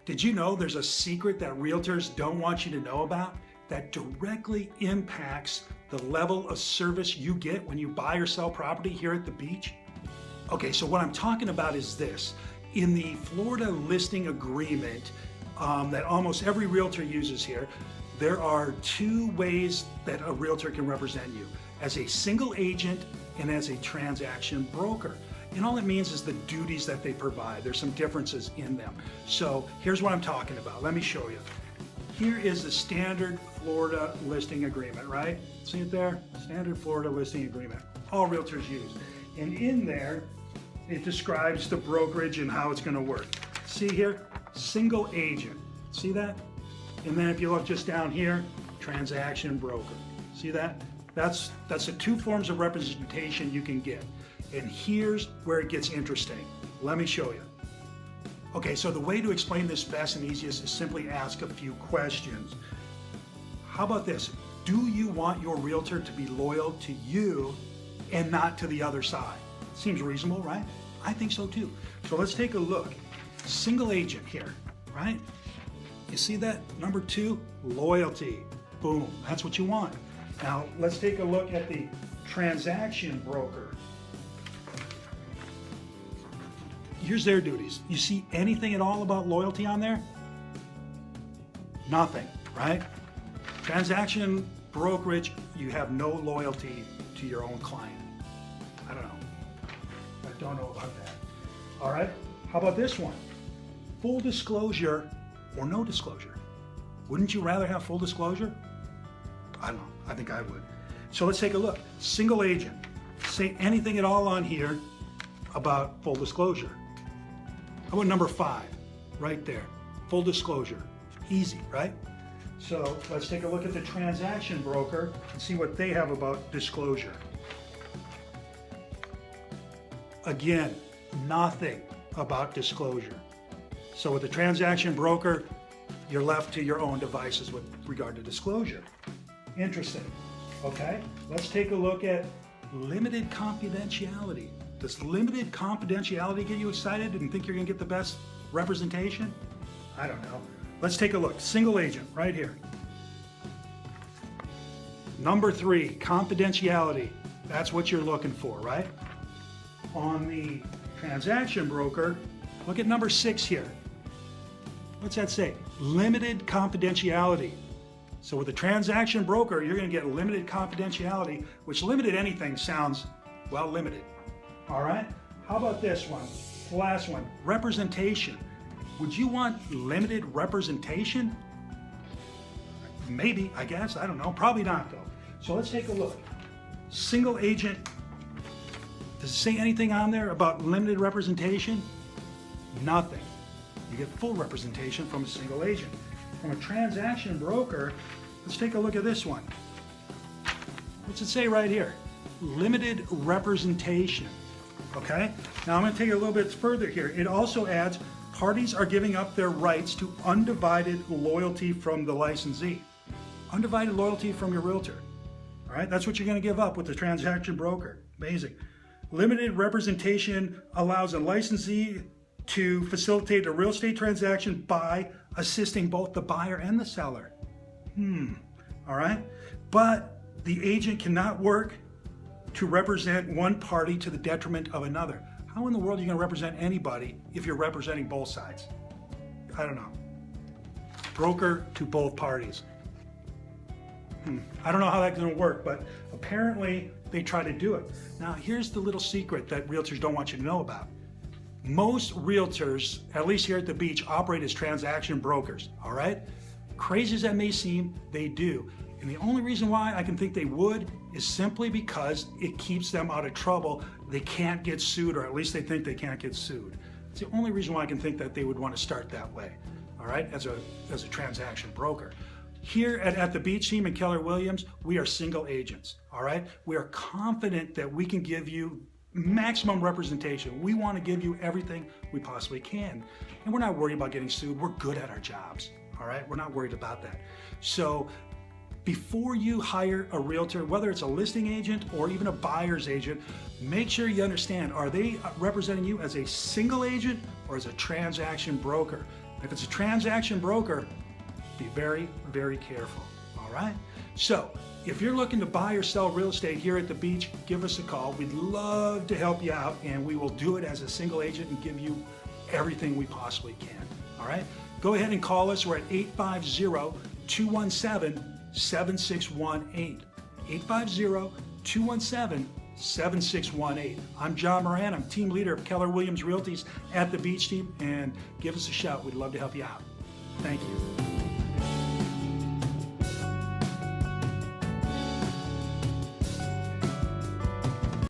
Did you know there's a secret that realtors don't want you to know about that directly impacts the level of service you get when you buy or sell property here at the beach? Okay, so what I'm talking about is this. In the Florida listing agreement that almost every realtor uses here, there are two ways that a realtor can represent you: as a single agent and as a transaction broker. And all it means is the duties that they provide. There's some differences in them. So here's what I'm talking about. Let me show you. Here is the standard Florida listing agreement, right? See it there? Standard Florida listing agreement. All realtors use. And in there, it describes the brokerage and how it's going to work. See here? Single agent. See that? And then if you look just down here, transaction broker. See that? That's the two forms of representation you can get. And here's where it gets interesting. Let me show you. Okay, so the way to explain this best and easiest is simply ask a few questions. How about this? Do you want your realtor to be loyal to you and not to the other side? Seems reasonable, right? I think so too. So let's take a look. Single agent here, right? You see that? Number 2, loyalty. Boom, that's what you want. Now let's take a look at the transaction broker. Here's their duties. You see anything at all about loyalty on there? Nothing, right? Transaction brokerage, you have no loyalty to your own client. I don't know. I don't know about that. All right, how about this one? Full disclosure or no disclosure? Wouldn't you rather have full disclosure? I don't know, I think I would. So let's take a look. Single agent, say anything at all on here about full disclosure. How about number 5, right there? Full disclosure, easy, right? So let's take a look at the transaction broker and see what they have about disclosure. Again, nothing about disclosure. So with the transaction broker, you're left to your own devices with regard to disclosure. Interesting. Okay, let's take a look at limited confidentiality. Does limited confidentiality get you excited and think you're going to get the best representation? I don't know. Let's take a look. Single agent right here. Number 3, confidentiality. That's what you're looking for, right? On the transaction broker, look at number 6 here. What's that say? Limited confidentiality. So with a transaction broker, you're going to get limited confidentiality, which limited anything sounds, well, limited. All right? How about this one? The last one, representation. Would you want limited representation? Maybe, I guess, I don't know. Probably not though. So let's take a look. Single agent, does it say anything on there about limited representation? Nothing. You get full representation from a single agent. From a transaction broker, let's take a look at this one. What's it say right here? Limited representation. Okay, now I'm going to take it a little bit further here. It also adds, parties are giving up their rights to undivided loyalty from the licensee. Undivided loyalty from your realtor. All right, that's what you're going to give up with the transaction broker. Amazing. Limited representation allows a licensee to facilitate a real estate transaction by assisting both the buyer and the seller. All right, but the agent cannot work to represent one party to the detriment of another. How in the world are you going to represent anybody if you're representing both sides? I don't know. Broker to both parties. I don't know how that's going to work, but apparently they try to do it. Now, here's the little secret that realtors don't want you to know about. Most realtors, at least here at the beach, operate as transaction brokers, all right? Crazy as that may seem, they do. And the only reason why I can think they would is simply because it keeps them out of trouble. They can't get sued, or at least they think they can't get sued. It's the only reason why I can think that they would want to start that way, all right, as a transaction broker. Here at the Beach team in Keller Williams, we are single agents, all right? We are confident that we can give you maximum representation. We want to give you everything we possibly can. And we're not worried about getting sued. We're good at our jobs, all right? We're not worried about that. So before you hire a realtor, whether it's a listing agent or even a buyer's agent, make sure you understand, are they representing you as a single agent or as a transaction broker? If it's a transaction broker, be very, very careful, all right? So, if you're looking to buy or sell real estate here at the beach, give us a call. We'd love to help you out, and we will do it as a single agent and give you everything we possibly can, all right? Go ahead and call us. We're at 850-217-7618. 850-217-7618. I'm John Moran. I'm team leader of Keller Williams Realty's at the Beach Team, and give us a shout. We'd love to help you out. Thank you.